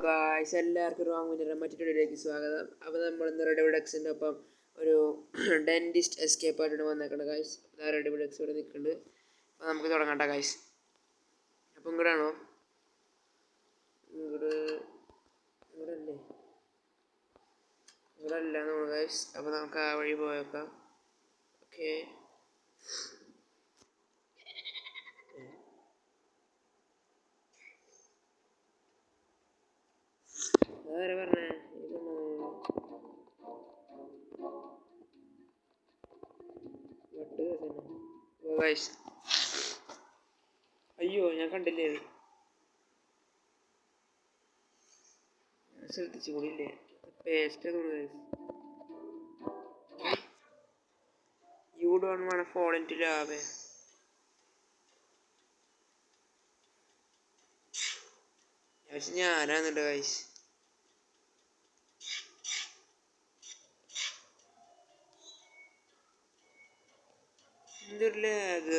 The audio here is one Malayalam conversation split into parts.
ഗായ്സ് എല്ലാവർക്കും റോങ് മറ്റൊരു വീഡിയോയിലേക്ക് സ്വാഗതം. അപ്പോൾ നമ്മൾ ഇന്ന് റെഡിവിഡക്സിൻ്റെ ഒപ്പം ഒരു ഡെൻറ്റിസ്റ്റ് എസ്കേപ്പ് ആയിട്ടാണ് വന്നേക്കുന്നത് ഗായ്സ്. റെഡിവിഡക്സ് ഇവിടെ നിൽക്കുന്നുണ്ട്. അപ്പോൾ നമുക്ക് തുടങ്ങണ്ട ഗായ്സ്. അപ്പം ഇങ്ങോട്ടാണോ? ഇവിടെ അല്ലേ? ഇവിടെ അല്ല നമ്മൾ ഗായ്സ്. അപ്പോൾ നമുക്ക് ആ വഴി പോയേക്കാം. ഓക്കെ, അതാരെ പറഞ്ഞേ? അയ്യോ, ഞാൻ കണ്ടില്ലേ, ശ്രദ്ധിച്ചു കൂടിയില്ലേ? Paste you don't want fall into lava. ഞാനാന്നുണ്ട് ഗൈസ്. എന്തൊരു ലാഗ്,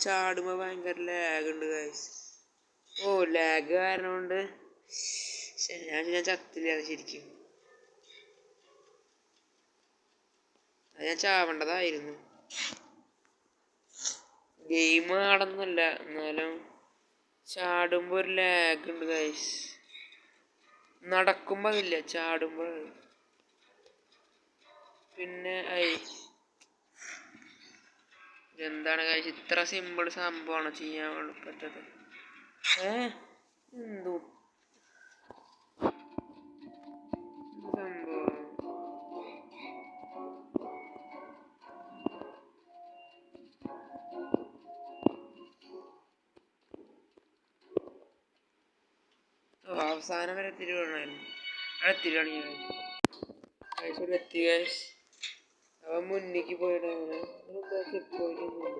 ചാടുമ്പോ ഭയങ്കര ലാഗ് ഉണ്ട് ഗൈസ്. ഓ, ലാഗ് കാരണം കൊണ്ട് ഞാൻ ചത്തില്ല. അത് ശരിക്കും അത് ഞാൻ ചാവേണ്ടതായിരുന്നു. ഗെയിം ആടുന്നല്ല, എന്നാലും ചാടുമ്പോ ഒരു ലാഗ് ഉണ്ട് ഗൈസ്. നടക്കുമ്പോ അതില്ല, ചാടുമ്പോ. പിന്നെ എന്താണ് ഗൈസ്, ഇത്ര സിമ്പിൾ സംഭവമാണ് ചെയ്യാൻ പറ്റത്? എന്തോ സംഭവം. അവസാനം വരെ എത്തിരുവാണായിരുന്നു. എത്തിരുവാണ് ഇവിടെ എത്തി ഗൈസ്. അവൻ മുന്നിക്ക് പോയിട്ട് അങ്ങനെ ചെക്ക് പോയിന്റ് ഒന്നുമില്ല.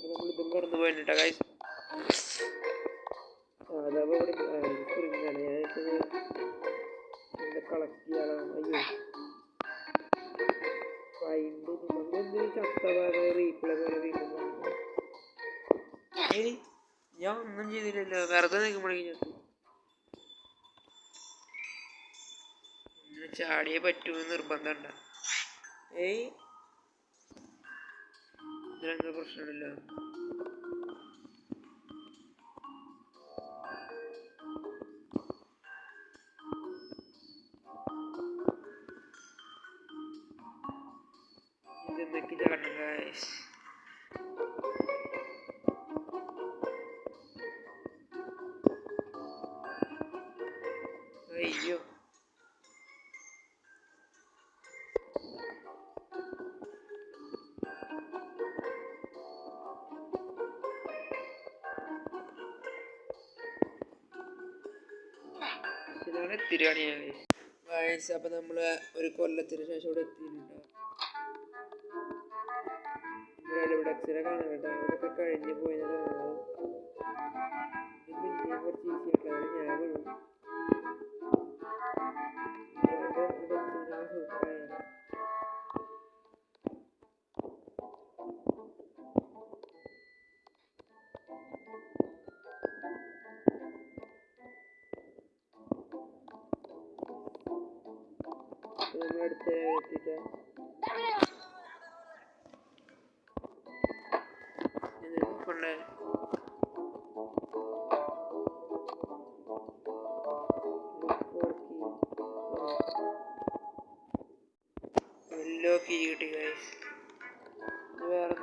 നമ്മളിതും കടന്നു പോയിട്ടാ ഗൈസ്. അതപ്പോൾ ഇവിടെ സ്പ്രിങ്ങാണ്. ഞാൻ കളക്ട് ചെയ്യാനാണ്. അയ്യോ, ഫൈൻഡ് എന്തിനും ചത്തഭാഗ റീപ്ലേ പോലെ വീണ്ടും. ഞാൻ ഒന്നും ചെയ്തില്ലല്ലോ, വെറുതെ നിൽക്കുമ്പോഴേക്കും ചാടിയേ പറ്റൂന്ന് നിർബന്ധമുണ്ട. ഇതിലെന്താ പ്രശ്നമില്ലല്ലോ. ഇതെന്തൊക്കെ ചാടണം ഗൈസ്. അയ്യോ, എത്തിരിയാണ് ഗൈസ്. അപ്പം നമ്മൾ ഒരു കൊല്ലത്തിന് ശേഷം ഇവിടെ എത്തിയിട്ടുണ്ടോ? റെഡിവിഡക്സിനെ കാണാൻ കേട്ടോ. ഇവിടെയൊക്കെ കഴിഞ്ഞ് പോയതാണ്. പിന്നെ കുറച്ച് ഈസി ആയിട്ടാണ് ഞാൻ വീഴും. നമ്മൾ അടുത്ത എത്തിയിട്ട് കൊണ്ടേ എല്ലോ കീ കിട്ടി ഗൈസ്. വേറെ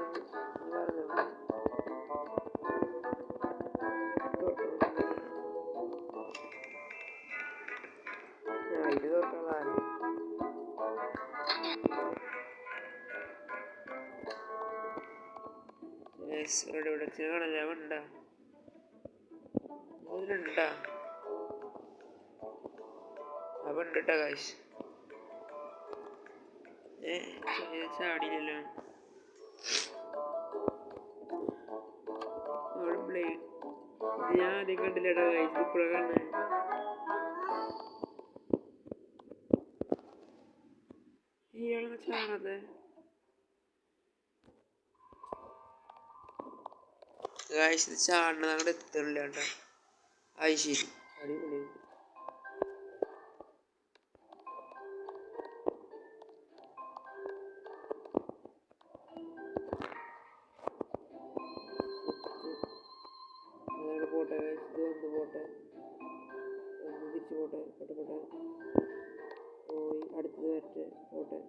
ഇത് തൊട്ടുള്ളതാണ്. ഇവിടെ കാണല്ലേ? ഉണ്ടാ അതിലുണ്ടാ? അവ ഉണ്ടിട്ടാ കാശ്. ചാടിയില്ലല്ലോ. അവിടെ ബ്ലേഡ് ഇത് ഞാൻ ആദ്യം കണ്ടില്ലടാ കാശ്. ഇപ്പോഴാ കാണേ. ഇയാളെ ചാടാതെ ഗായ്സ് ഇത് ചാടണത് അങ്ങോട്ട് എത്തണില്ല കേട്ടോ. അത് ശരി, അടിപൊളി. അതാണ് പോട്ടെ ഗായ്സ്, ഇത് വന്ന് പോട്ടെ, ഒന്ന് തിരിച്ച് പോട്ടെ, പോട്ടെ പോട്ടെ, പോയി അടുത്തത് വരട്ടെ, പോട്ടെ,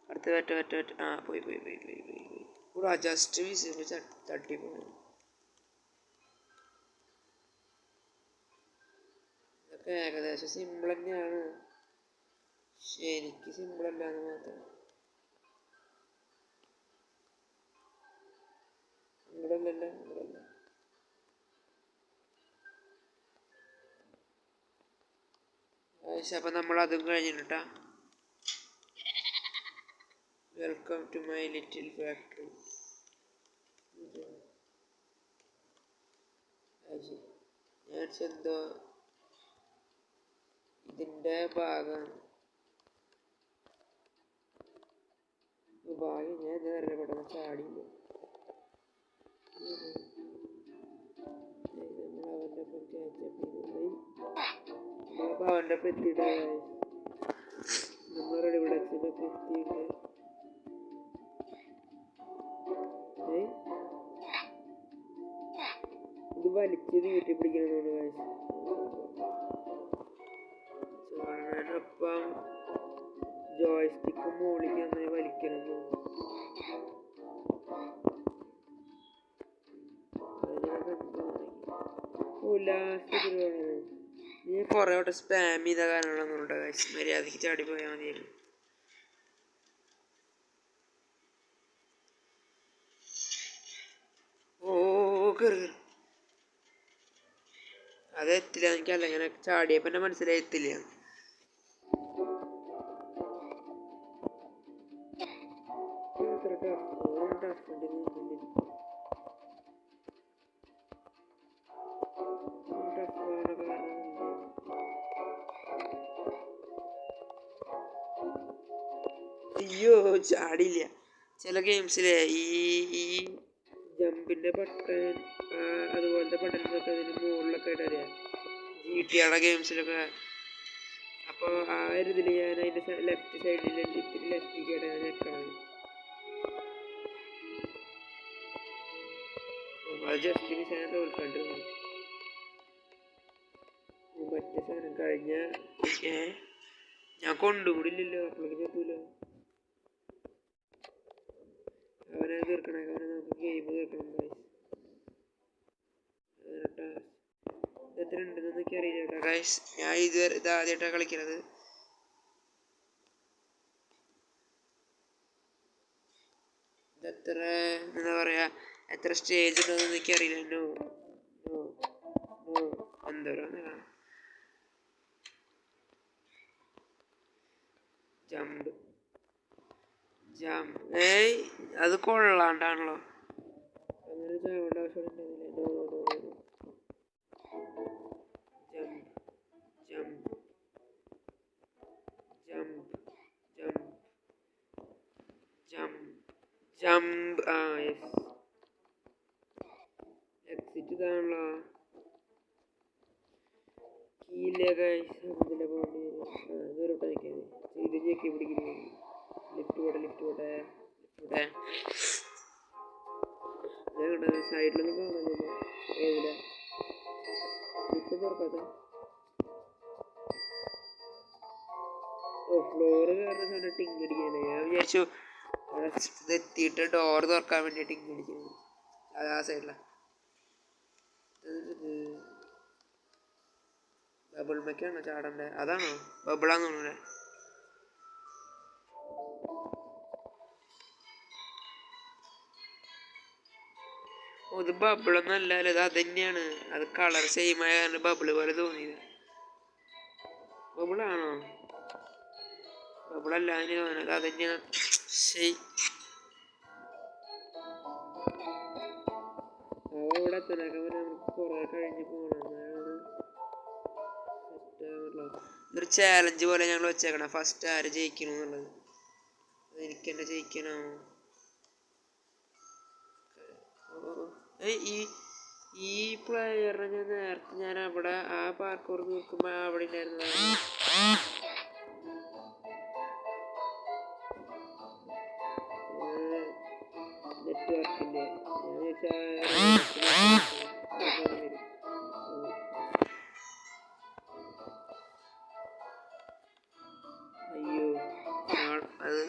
അടുത്ത് വരട്ടെ വരട്ടെ വരട്ടെ. ആ പോയി പോയി പോയി പോയി പോയി പോയി. കൂടെ ജസ്റ്റ് വിസിൽ തട്ടിപ്പോയി. ഇതൊക്കെ ഏകദേശം സിമ്പിൾ തന്നെയാണ്, ശരിക്ക് സിമ്പിൾ അല്ലാന്ന് മാത്രം. ഇവിടെയല്ല ഇവിടെയല്ല. അപ്പം നമ്മൾ അതും കഴിഞ്ഞിട്ടാ. Welcome to my little factory. ഞാൻ എന്തോ ഇതിൻ്റെ ഭാഗമാണ്. ഭാഗ്യം ഞാൻ എന്താ പറയുക, പെട്ടെന്ന് ചാടിയില്ല. അവൻ്റെ ഒപ്പം എത്തിയിട്ട് നമ്മളൊരു ഇവിടെ എത്തിയിട്ട് ഇത് വലിച്ച് നീട്ടി പിടിക്കണമെന്നാണ് ചോടനൊപ്പം ജോയ്സ്റ്റിക്ക് മോളിക്ക് നന്നായി വലിക്കണം. നീ കുറെ വട്ടം സ്പാം ചെയ്ത കാരണങ്ങളൊന്നുണ്ട് ഗൈസ്, മര്യാദയ്ക്ക് ചാടി പോയാൽ മതിയായിരുന്നു. ഓ കയറി അത് എത്തില്ല, എനിക്കല്ല ഇങ്ങനെ ചാടിയപ്പോൾ എന്നെ മനസ്സിലായി എത്തില്ല. അയ്യോ ചാടിയില്ല. ചില ഗെയിംസിലെ ഈ ജമ്പിൻ്റെ ബട്ടൺ അതുപോലത്തെ ബട്ടൺസൊക്കെ അതിന് മുകളിലൊക്കെ ആയിട്ട് അറിയാം, GTA ഗെയിംസിലൊക്കെ. അപ്പോൾ ആ ഒരു ഇതിൽ ഞാൻ അതിൻ്റെ ലെഫ്റ്റ് സൈഡിൽ ഇത്തിരി ലെഫ്റ്റിലേക്കായിട്ട് ഞാൻ ഞെക്കണം. അത് ജസ്റ്റ് മിസ്സാണ് തോൽക്കണ്ടു. മറ്റേ സാധനം കഴിഞ്ഞ ഞാൻ കൊണ്ടുകൂടില്ലല്ലോ, അപ്പോഴേക്ക് എത്തൂല. അവനെ തീർക്കണേ, അവനെ നമുക്ക് ഗെയിം തീർക്കണം. എത്ര ഉണ്ടെന്ന് എനിക്ക് അറിയില്ല കേട്ടോ ഗൈസ്, ഞാൻ ഇത് ആദ്യമായിട്ടാണ് കളിക്കുന്നത്. ഇതെത്ര എന്താ പറയുക, എത്ര സ്റ്റേജ് ഉണ്ടെന്ന് എനിക്കറിയില്ല. നോ നോ നോ എന്തോരാണ് ജമ്പ് ജമ്പ്. അത് കൊള്ളാണ്ടാണല്ലോ, അങ്ങനെ ചാവേണ്ട ആവശ്യമുണ്ടായിരുന്നില്ല. No no no jump jump jump jump jump. ആ യെസ്, എക്സിറ്റ് ഇതാണല്ലോ. കീയില്ല ഗൈസ്, അതിലെ പോകേണ്ടി വരും. ദൂരോട്ട് നിൽക്കുന്നത് ഇത് ഞെക്കി പിടിക്കുന്നത്. ലിഫ്റ്റ് പോട്ടെ ലിഫ്റ്റ് പോട്ടെ ലിഫ്റ്റ് പോട്ടെ. ഞാൻ കണ്ട സൈഡിലൊന്നും കാണുന്നില്ല. ഏതില്ല ലിഫ്റ്റ് തുറക്കാത്ത. ഓ ഫ്ലോറ് കയറുന്ന സമയത്ത് ടിങ് അടിക്കാനേ ഞാൻ വിചാരിച്ചു ഇത് എത്തിയിട്ട് ഡോർ തുറക്കാൻ വേണ്ടി ടിങ് അടിക്കുന്നത്. അത് ആ സൈഡിലാണ്. ബബിൾ മെക്കാണോ ചാടണ്ടേ? അതാണോ ബബിളാന്ന് തോന്നുന്നേ. ഓ ഇത് ബബിളൊന്നും അല്ലല്ലോ, ഇത് അത് തന്നെയാണ്. അത് കളർ സെയിം ആയ കാരണം ബബിള് പോലെ തോന്നിയത്. ബബിളാണോ? ബബിളല്ല അതിന് തോന്നുന്നത്, അത് തന്നെയാണ്. ശരി അവ ഇവിടെ എത്തണൊക്കെ നമുക്ക് കുറെ കഴിഞ്ഞ് പോകണം, എന്നാണ് സെറ്റാവുള്ളൂ. ഇതൊരു ചാലഞ്ച് പോലെ ഞങ്ങൾ വെച്ചേക്കണം, ഫസ്റ്റ് ആര് ജയിക്കണം എന്നുള്ളത്. എനിക്ക് തന്നെ ജയിക്കണോ? ഈ ഈ പ്ലെയറിനെ നേരത്തെ ഞാൻ അവിടെ ആ പാർക്കോർ നിൽക്കുമ്പോൾ അവിടെ ഉണ്ടായിരുന്നു. നെറ്റ്വർക്കിൻ്റെ അയ്യോ അത്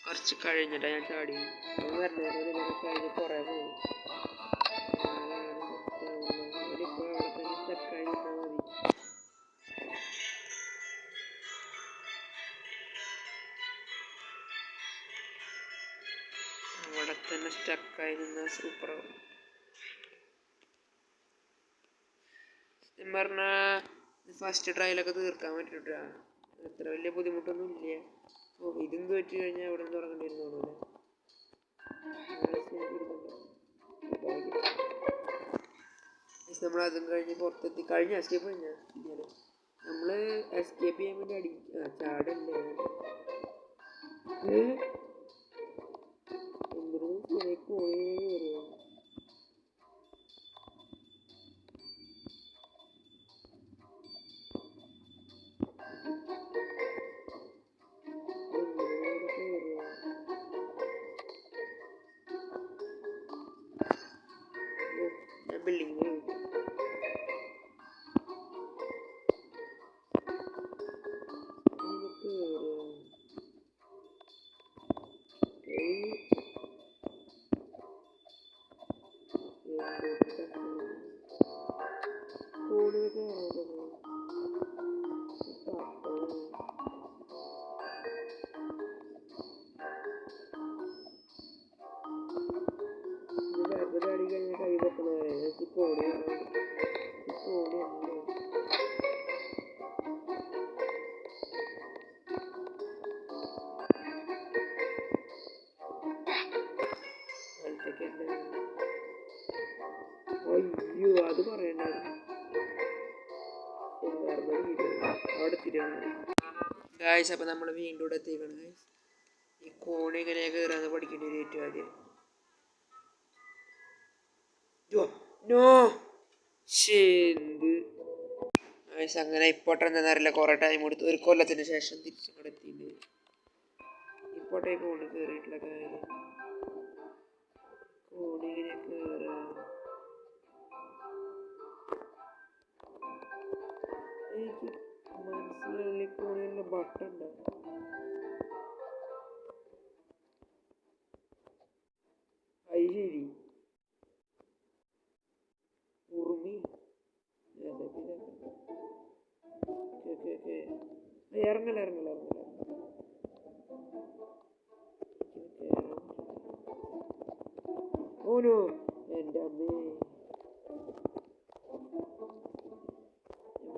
കുറച്ച് കഴിഞ്ഞിട്ടാണ് ഞാൻ ചാടി. അത് വരണവരെ കഴിഞ്ഞ് കുറേ പോകും. അവനിപ്പോൾ അവിടെ തന്നെ സ്റ്റക്കായി നിന്നാൽ മതി. അവിടെ തന്നെ സ്റ്റക്കായി നിന്നാൽ സൂപ്പറാവും. പറഞ്ഞാൽ ഫസ്റ്റ് ട്രയലൊക്കെ തീർക്കാൻ പറ്റിട്ടാ. അത്ര വലിയ ബുദ്ധിമുട്ടൊന്നും ഇല്ല. ഓ ഇതും തോറ്റു കഴിഞ്ഞാൽ അവിടെ നിന്ന് തുടങ്ങേണ്ടി വരുന്നുള്ളൂ. നമ്മൾ അതും കഴിഞ്ഞ് പുറത്തെത്തി. കഴിഞ്ഞ എസ്കേപ്പ് കഴിഞ്ഞാൽ നമ്മൾ എസ്കേപ്പ് ചെയ്യാൻ വേണ്ടി ചാടല്ലേ എന്തിനു പോയി വരുമോ. ഞാൻ ബിൽഡിങ്ങിൽ അടി കഴിഞ്ഞാൽ കൈ വെക്കുന്നവരെ കോടി അയ്യോ അത് പറയണ്ടായിരുന്നു. അവിടെ തിരിയാണ് ഗായ്സ്. അപ്പം നമ്മൾ വീണ്ടും ഇവിടെ എത്തിക്കണം ഗായ്സ്. ഈ കോണി എങ്ങനെ കയറാന്ന് പഠിക്കേണ്ടി വരും ഏറ്റവും ആദ്യം. നോ എന്ത് ഗായ്സ് അങ്ങനെ ഇപ്പോട്ടെ എന്താണെന്നറിയില്ല. കുറേ ടൈം കൊടുത്ത് ഒരു കൊല്ലത്തിന് ശേഷം തിരിച്ചിങ്ങോട്ട് എത്തിയിട്ടുണ്ട്. ഇപ്പോട്ടെ കോണി കയറിയിട്ടുള്ള കാര്യം കോണി ഇങ്ങനെ കയറാ. എനിക്ക് മനസ്സിലായി കോണിയുള്ള ബട്ടൺ ഉണ്ടാവും. അത് ശരി ഉറുമി ഇറങ്ങല ഓനോ എൻ്റെ അമ്മേ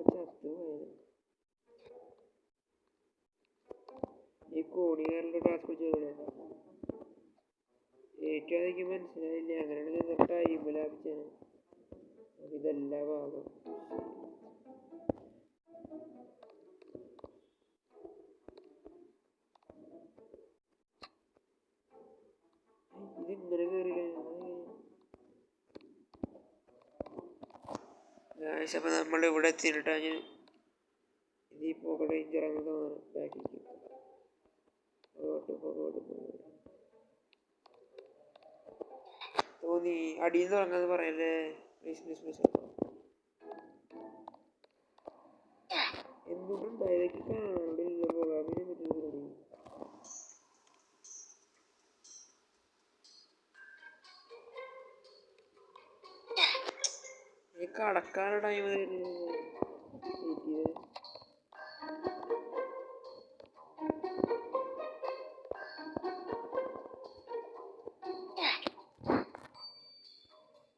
ചത്തുപോയത്. ഈ കോണികാരുടെ ടാസ്ക് ചെയ്തോളൂ. ഏറ്റവും അധികം മനസ്സിലായില്ല. അങ്ങനെയാണെങ്കിൽ ടൈം ലാഭിച്ചാണ് ഇതെല്ലാ ഭാഗം. ഇതിങ്ങനെ കയറിയില്ല. അപ്പം നമ്മൾ ഇവിടെ എത്തിയിട്ടാണ് ഇതിപ്പോൾ ഡേഞ്ചറാന്ന് തോന്നുന്നു. ബാക്കിലേക്ക് തോന്നി അടിയിൽ നിന്ന് തുടങ്ങാന്ന് പറയല്ലേ. എന്തുകൊണ്ടുണ്ടായതൊക്കെ കാണാണ്ടില്ല പോകാൻ പറ്റുന്ന കടക്കാനുള്ള ടൈം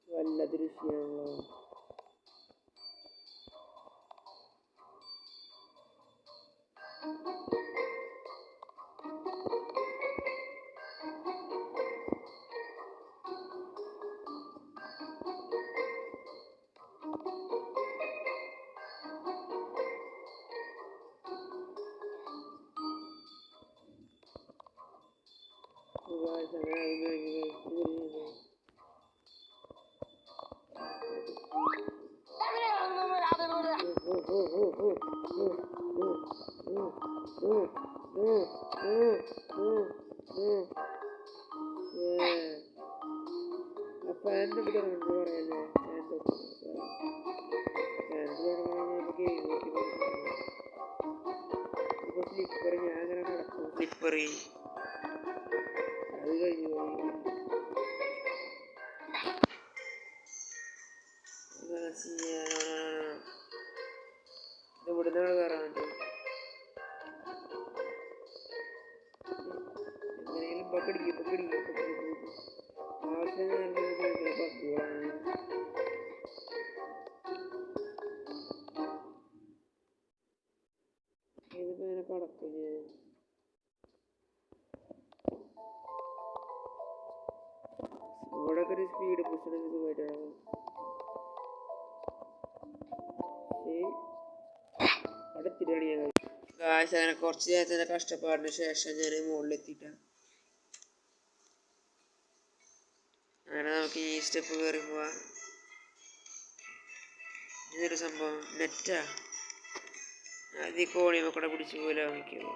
വല്ലാത്തൊരു വിഷയമാണല്ലോ. ഫാൻ തുടങ്ങുന്നത് പറയല്ലേ ഫാൻ തുടങ്ങാൻ സ്ലിപ്പർ ഞാൻ അങ്ങനെ നടക്കും സ്ലിപ്പറി അത് കഴിഞ്ഞു ഇവിടുന്നാണ് കയറാണ്ട് എങ്ങനെയെങ്കിലും പക്കടിക്കും ആവശ്യം പക്കുകളാണ് ഇതിപ്പോ ഇങ്ങനെ കടക്കും ഞാൻ ഇവിടെയൊക്കെ ഒരു സ്പീഡ് പുഷണെങ്കിൽ സുഖമായിട്ടാണ് അവിടെ എത്തിയിട്ടാണ് ഞാൻ കാശ് അങ്ങനെ കുറച്ച് നേരത്തെ കഷ്ടപ്പാടിന് ശേഷം ഞാൻ മുകളിലെത്തിയിട്ടാണ് അങ്ങനെ നമുക്ക് ഈ സ്റ്റെപ്പ് കയറി പോവാം ഇതൊരു സംഭവം നെറ്റാ അത് ഈ കോണിയമ്മ കൂടെ പിടിച്ച് പോലെ വാങ്ങിക്കുമോ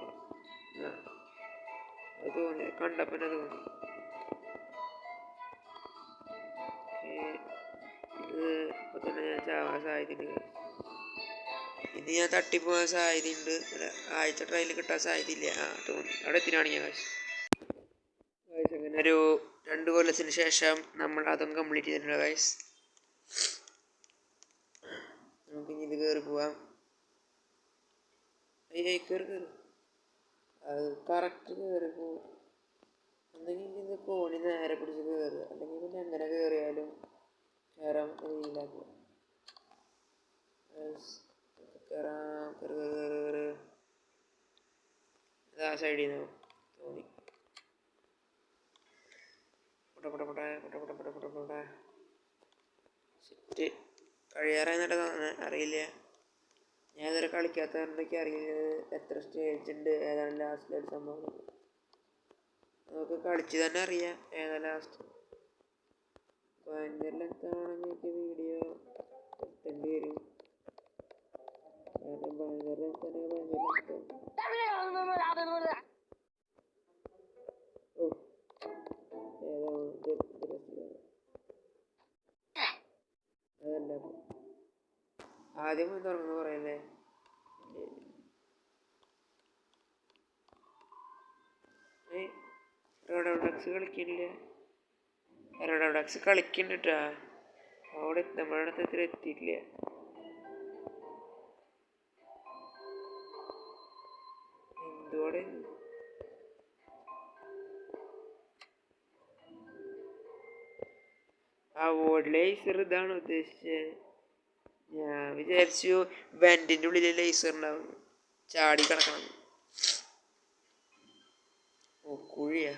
അത് തോന്നി കണ്ടപ്പനെ തോന്നി ഇത് ഇപ്പൊ തന്നെ ഞാൻ ചാവാൻ സാധ്യതയുണ്ട് ഇത് ഞാൻ തട്ടിപ്പോകാൻ സാധ്യതയുണ്ട് ആഴ്ച ട്രയൽ കിട്ടാൻ സാധ്യതയില്ല തോന്നി അവിടെ എത്തിനാണ് ഞാൻ കാശ് അങ്ങനെ ഒരു 2 കൊല്ലത്തിന് ശേഷം നമ്മൾ അതും കംപ്ലീറ്റ് ചെയ്തിട്ടുണ്ട് ഗൈസ് നമുക്ക് ഇനി ഇത് കയറി പോവാം കയറി അത് കറക്റ്റ് കയറി പോവും എന്തെങ്കിലും ഇത് കോണി നേരെ പിടിച്ച് കയറുക അല്ലെങ്കിൽ പിന്നെ എങ്ങനെ കയറിയാലും കയറാൻ രീതിയിലാക്കുക കയറാം കയറി ആ സൈഡിൽ നിന്ന് തോന്നി സെറ്റ് കഴിയാറായെന്നിട്ട് തോന്നുന്നത് അറിയില്ല ഞാൻ ഇതുവരെ കളിക്കാത്തവരുണ്ടെങ്കിൽ അറിയില്ല എത്ര സ്റ്റേജ് ഉണ്ട് ഏതാണ് ലാസ്റ്റിലൊരു സംഭവം നമുക്ക് കളിച്ച് തന്നെ അറിയാം ഏതാ ലാസ്റ്റ് ഭയങ്കര ലെങ്താണെങ്കിൽ എനിക്ക് വീഡിയോ എത്തേണ്ടി വരും കാരണം ഭയങ്കര ലെങ്താണെങ്കിൽ അതല്ല ആദ്യം തുറന്നു പറയല്ലേ റോഡോഡക്സ് കളിക്കണില്ല റോഡോഡക്സ് കളിക്കണ്ടിട്ടാ അവിടെ നമ്മുടെ അടുത്ത് ഇത്ര എത്തിയിട്ടില്ല എന്തുകൂടെ ആ വോർഡ് ലേസർ ഇതാണ് ഉദ്ദേശിച്ചത് ഞാൻ വിചാരിച്ചു വെന്റിൻ്റെ ഉള്ളിൽ ലേസർ ഉണ്ടാവും ചാടി കിടക്കണം ഓ കുഴിയാ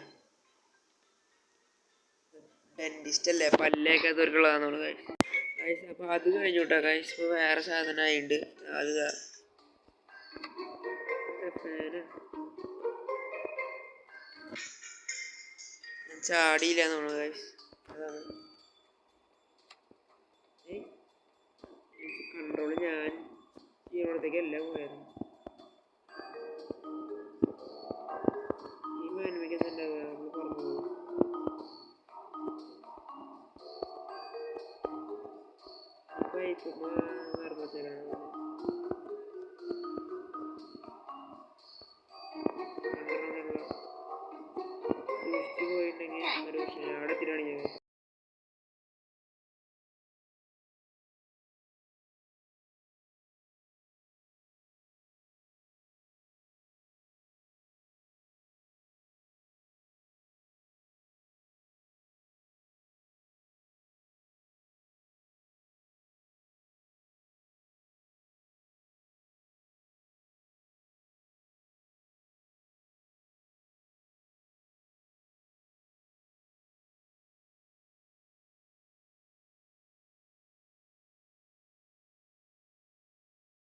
ഡെന്റിസ്റ്റ് അല്ലേ പല്ലേക്ക് തീർക്കുള്ളതാണെന്നുള്ളു ഗൈസ് അപ്പോൾ അത് കഴിഞ്ഞു കേട്ടോ ഗൈസ് ഇപ്പോൾ വേറെ സാധനമായിട്ടുണ്ട് അത് ഞാൻ ചാടിയില്ല എന്നുള്ളു ഗൈസ് അതാണ് കൺട്രോൾ ഞാൻ ഇവിടത്തേക്കല്ല പോയത് ഈ മാനുമിക്ക് തന്നെ പറഞ്ഞു പൈപ്പ്